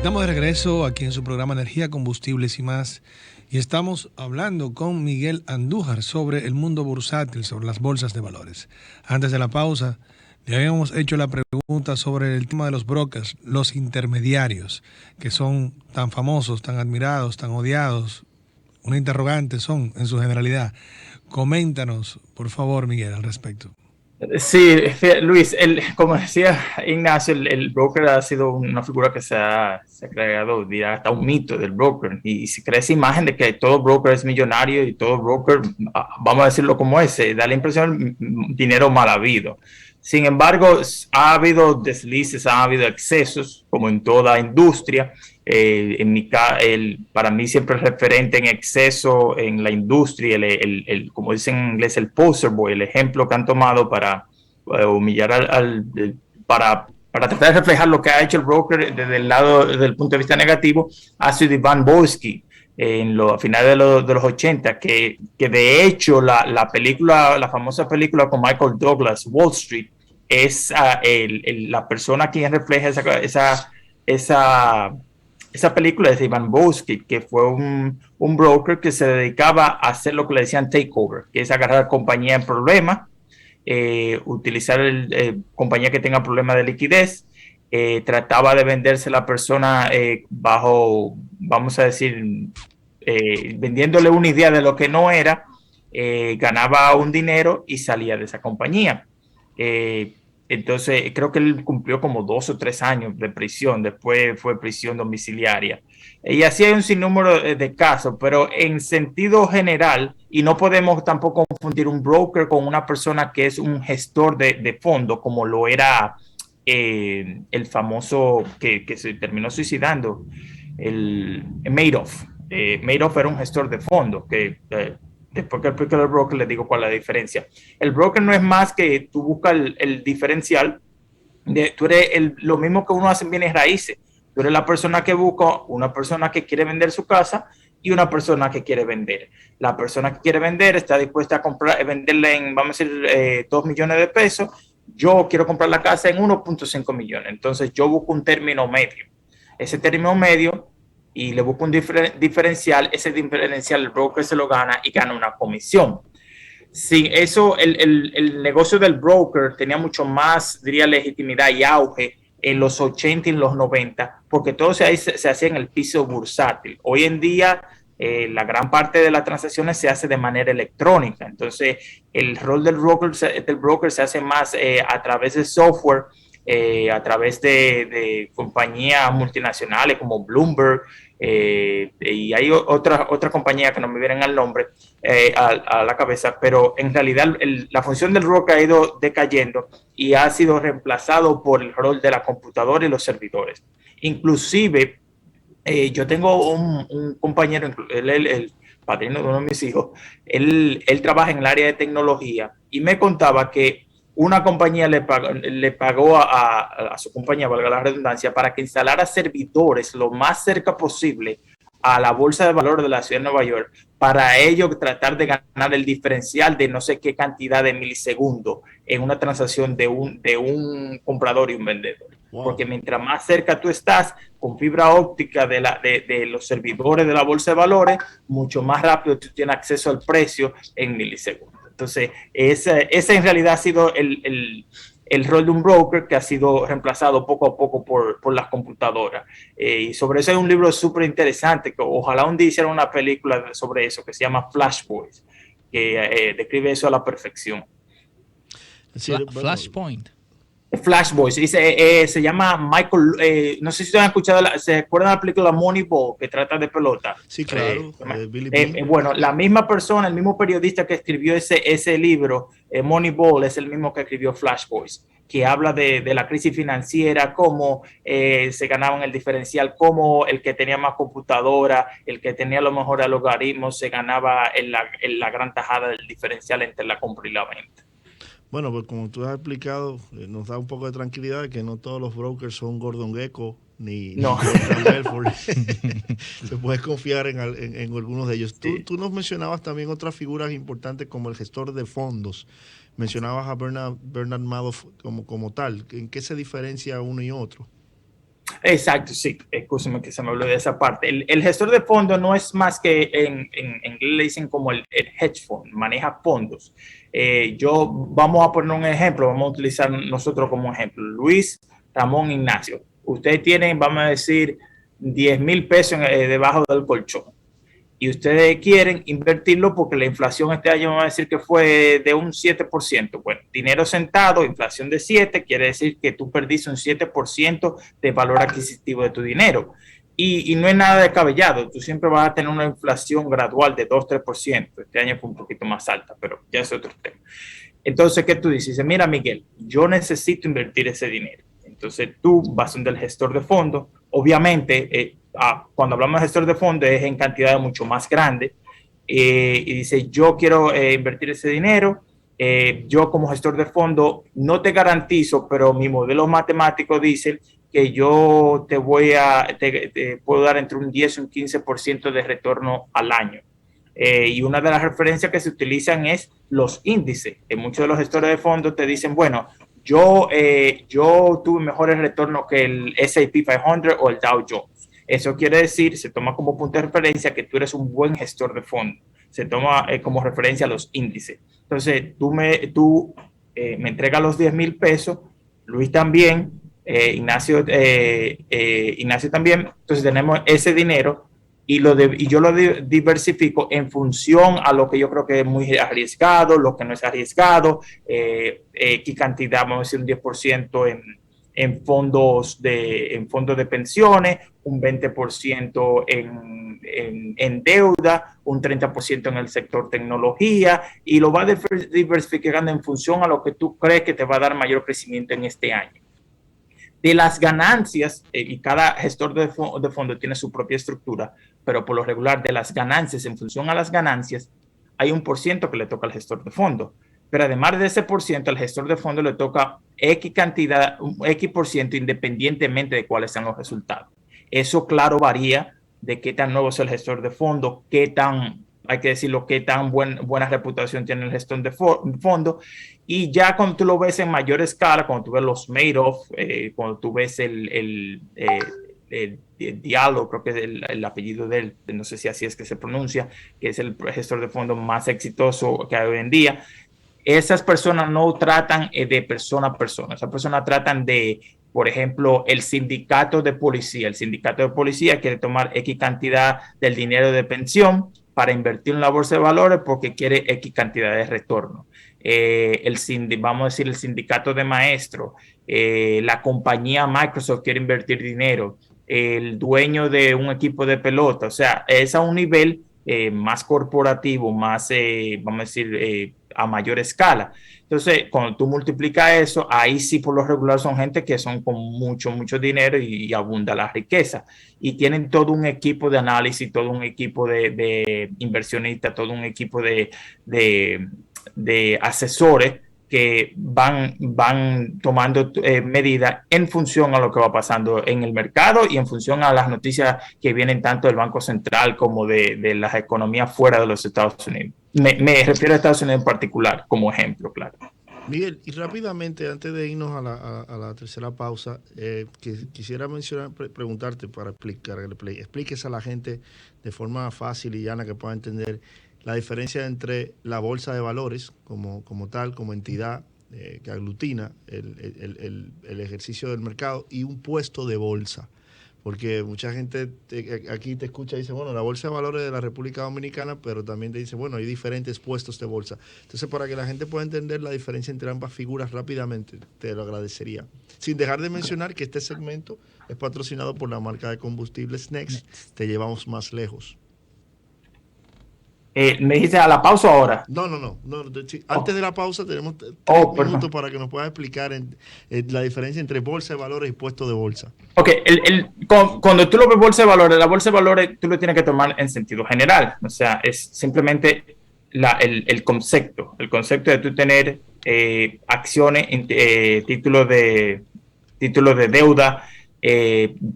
Estamos de regreso aquí en su programa Energía, Combustibles y más. Y estamos hablando con Miguel Andújar sobre el mundo bursátil, sobre las bolsas de valores. Antes de la pausa, le habíamos hecho la pregunta sobre el tema de los brokers, los intermediarios, que son tan famosos, tan admirados, tan odiados. Una interrogante son en su generalidad. Coméntanos, por favor, Miguel, al respecto. Sí, Luis, como decía Ignacio, el broker ha sido una figura que se ha creado, diría, hasta un mito del broker. Y se crea esa imagen de que todo broker es millonario y todo broker, vamos a decirlo como es, da la impresión de dinero mal habido. Sin embargo, ha habido deslices, ha habido excesos, como en toda industria. Para mí siempre el referente en exceso en la industria, como dicen en inglés, el poster boy, el ejemplo que han tomado para humillar para tratar de reflejar lo que ha hecho el broker desde el lado, desde el punto de vista negativo, ha sido Ivan Boesky a finales de los 80, que de hecho la famosa película con Michael Douglas, Wall Street, es la persona quien refleja esa película de Ivan Boesky, que fue un broker que se dedicaba a hacer lo que le decían takeover, que es agarrar compañía en problemas, utilizar compañía que tenga problemas de liquidez, trataba de venderse a la persona bajo, vamos a decir, vendiéndole una idea de lo que no era, ganaba un dinero y salía de esa compañía. Entonces, creo que él cumplió como 2 o 3 años de prisión, después fue prisión domiciliaria. Y así hay un sinnúmero de casos, pero en sentido general, y no podemos tampoco confundir un broker con una persona que es un gestor de fondos, como lo era el famoso que se terminó suicidando, el Madoff. Madoff era un gestor de fondos después que explique el broker, les digo cuál es la diferencia. El broker no es más que tú buscas el diferencial. Tú eres lo mismo que uno hace en bienes raíces. Tú eres la persona que busca, una persona que quiere vender su casa y una persona que quiere vender. La persona que quiere vender está dispuesta a comprar, venderle en, vamos a decir, 2 millones de pesos. Yo quiero comprar la casa en 1.5 millones. Entonces yo busco un término medio. Ese término medio y le busco un diferencial, ese diferencial el broker se lo gana y gana una comisión. Sin eso, el negocio del broker tenía mucho más, diría, legitimidad y auge en los 80 y en los 90, porque todo se hacía en el piso bursátil. Hoy en día, la gran parte de las transacciones se hace de manera electrónica. Entonces, el rol del broker se hace más a través de software, a través de compañías multinacionales como Bloomberg, y hay otra compañía que no me vienen al nombre, a la cabeza, pero en realidad la función del broker ha ido decayendo y ha sido reemplazado por el rol de la computadora y los servidores. Inclusive, yo tengo un compañero, el padrino de uno de mis hijos, él trabaja en el área de tecnología y me contaba que una compañía le pagó a su compañía, valga la redundancia, para que instalara servidores lo más cerca posible a la bolsa de valores de la ciudad de Nueva York, para ello tratar de ganar el diferencial de no sé qué cantidad de milisegundos en una transacción de un comprador y un vendedor. Wow. Porque mientras más cerca tú estás con fibra óptica de los servidores de la bolsa de valores, mucho más rápido tú tienes acceso al precio en milisegundos. Entonces, ese en realidad ha sido el rol de un broker que ha sido reemplazado poco a poco por las computadoras. Y sobre eso hay un libro súper interesante, que ojalá un día hicieran una película sobre eso, que se llama Flash Boys, que describe eso a la perfección. Sí, bueno, Flashpoint. Flash Boys, se llama Michael, no sé si ustedes han escuchado, ¿se acuerdan de la película Moneyball, que trata de pelota? sí, claro, Billy Bean. Bueno, la misma persona, el mismo periodista que escribió ese libro, Moneyball, es el mismo que escribió Flash Boys, que habla de la crisis financiera, cómo se ganaban el diferencial, cómo el que tenía más computadora, el que tenía los mejores logaritmos, se ganaba en la gran tajada del diferencial entre la compra y la venta. Bueno, pues como tú has explicado, nos da un poco de tranquilidad de que no todos los brokers son Gordon Gekko ni No. Jordan Belfort. Se puede confiar en algunos de ellos. Sí. Tú nos mencionabas también otras figuras importantes como el gestor de fondos. Mencionabas a Bernard Madoff como tal. ¿En qué se diferencia uno y otro? Exacto, sí, escúchame que se me olvidó de esa parte. El gestor de fondos no es más que en inglés le dicen como el hedge fund, maneja fondos. Vamos a poner un ejemplo, vamos a utilizar nosotros como ejemplo. Luis Ramón Ignacio, ustedes tienen, vamos a decir, 10,000 pesos debajo del colchón y ustedes quieren invertirlo porque la inflación este año vamos a decir que fue de un 7%. Bueno, dinero sentado, inflación de 7, quiere decir que tú perdiste un 7% de valor adquisitivo de tu dinero. Y no es nada descabellado, tú siempre vas a tener una inflación gradual de 2-3%. Este año fue un poquito más alta, pero ya es otro tema. Entonces, ¿qué tú dices? Mira, Miguel, yo necesito invertir ese dinero. Entonces, tú vas donde el gestor de fondos. Obviamente, cuando hablamos de gestor de fondos es en cantidades mucho más grandes. Y dice, yo quiero invertir ese dinero. Yo como gestor de fondo no te garantizo, pero mi modelo matemático dice que yo te puedo dar entre un 10 y un 15% de retorno al año. Y una de las referencias que se utilizan es los índices. Muchos de los gestores de fondos te dicen, bueno, yo tuve mejores retornos que el S&P 500 o el Dow Jones. Eso quiere decir, se toma como punto de referencia que tú eres un buen gestor de fondos. Se toma como referencia los índices. Entonces, tú me entregas los 10,000 pesos, Luis también, Ignacio también. Entonces, tenemos ese dinero y yo lo diversifico en función a lo que yo creo que es muy arriesgado, lo que no es arriesgado, qué cantidad, vamos a decir un 10% en fondos de pensiones, un 20% en deuda, un 30% en el sector tecnología, y lo va diversificando en función a lo que tú crees que te va a dar mayor crecimiento en este año. De las ganancias, y cada gestor de fondo tiene su propia estructura, pero por lo regular de las ganancias, en función a las ganancias, hay un por ciento que le toca al gestor de fondo. Pero además de ese por ciento, al gestor de fondo le toca X cantidad, X por ciento, independientemente de cuáles sean los resultados. Eso, claro, varía de qué tan nuevo es el gestor de fondo, qué tan, hay que decirlo, qué tan buena reputación tiene el gestor de fondo. Y ya cuando tú lo ves en mayor escala, cuando tú ves los Madoff, cuando tú ves el Diallo, creo que es el apellido de él, no sé si así es que se pronuncia, que es el gestor de fondo más exitoso que hay hoy en día. Esas personas no tratan de persona a persona, esas personas tratan de, por ejemplo, el sindicato de policía. El sindicato de policía quiere tomar X cantidad del dinero de pensión para invertir en la bolsa de valores porque quiere X cantidad de retorno. Vamos a decir, el sindicato de maestros, la compañía Microsoft quiere invertir dinero, el dueño de un equipo de pelota, o sea, es a un nivel más corporativo, más, vamos a decir, a mayor escala. Entonces, cuando tú multiplicas eso, ahí sí por lo regular son gente que son con mucho dinero y abunda la riqueza. Y tienen todo un equipo de análisis, todo un equipo de inversionistas, todo un equipo de asesores que van tomando medidas en función a lo que va pasando en el mercado y en función a las noticias que vienen tanto del Banco Central como de las economías fuera de los Estados Unidos. Me refiero a Estados Unidos en particular, como ejemplo, claro. Miguel, y rápidamente, antes de irnos a la tercera pausa, quisiera preguntarte para expliques a la gente de forma fácil y llana que pueda entender la diferencia entre la bolsa de valores como tal, como entidad que aglutina el ejercicio del mercado, y un puesto de bolsa. Porque mucha gente aquí te escucha y dice, bueno, la bolsa de valores de la República Dominicana, pero también te dice, bueno, hay diferentes puestos de bolsa. Entonces, para que la gente pueda entender la diferencia entre ambas figuras rápidamente, te lo agradecería. Sin dejar de mencionar que este segmento es patrocinado por la marca de combustibles Next. Te llevamos más lejos. ¿Me dijiste a la pausa ahora? No. Antes de la pausa tenemos 3 minutos para que nos puedas explicar la diferencia entre bolsa de valores y puesto de bolsa. Ok, cuando tú lo ves bolsa de valores tú lo tienes que tomar en sentido general. O sea, es simplemente el concepto de tú tener acciones, títulos de deuda,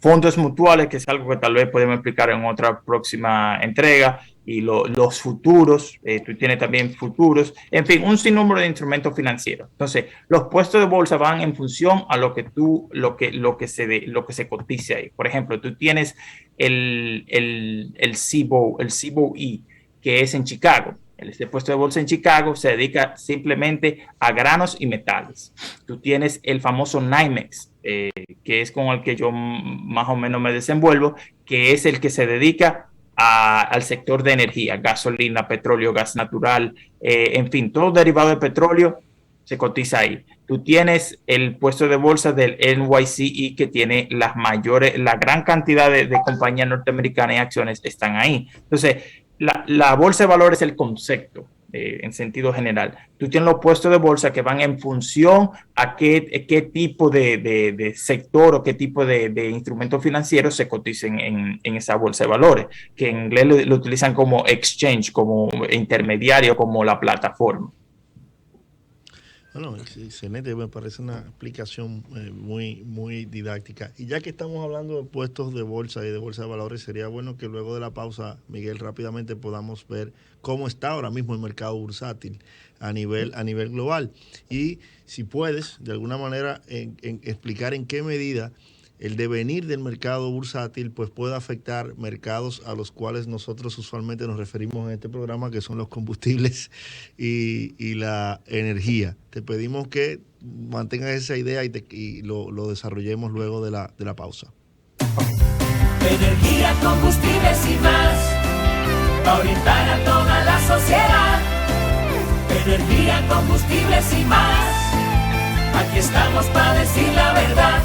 fondos mutuales, que es algo que tal vez podemos explicar en otra próxima entrega, y los futuros, tú tienes también futuros, en fin, un sinnúmero de instrumentos financieros. Entonces, los puestos de bolsa van en función a lo que se cotice ahí. Por ejemplo, tú tienes el CBOE, que es en Chicago. Este puesto de bolsa en Chicago se dedica simplemente a granos y metales. Tú tienes el famoso NYMEX, que es con el que yo más o menos me desenvuelvo, que es el que se dedica al sector de energía, gasolina, petróleo, gas natural, en fin, todo derivado de petróleo se cotiza ahí. Tú tienes el puesto de bolsa del NYCE, que tiene la gran cantidad de compañías norteamericanas y acciones están ahí. Entonces, la bolsa de valores es el concepto en sentido general. Tú tienes los puestos de bolsa que van en función a qué tipo de sector o qué tipo de instrumentos financieros se coticen en esa bolsa de valores, que en inglés lo utilizan como exchange, como intermediario, como la plataforma. Bueno, excelente, me parece una explicación muy didáctica. Y ya que estamos hablando de puestos de bolsa y de bolsa de valores, sería bueno que luego de la pausa, Miguel, rápidamente podamos ver cómo está ahora mismo el mercado bursátil a nivel global. Y si puedes, de alguna manera, explicar en qué medida el devenir del mercado bursátil pues puede afectar mercados a los cuales nosotros usualmente nos referimos en este programa, que son los combustibles y la energía. Te pedimos que mantengas esa idea y lo desarrollemos luego de la pausa. Energía, combustibles y más, para orientar a toda la sociedad. Energía, combustibles y más, aquí estamos para decir la verdad.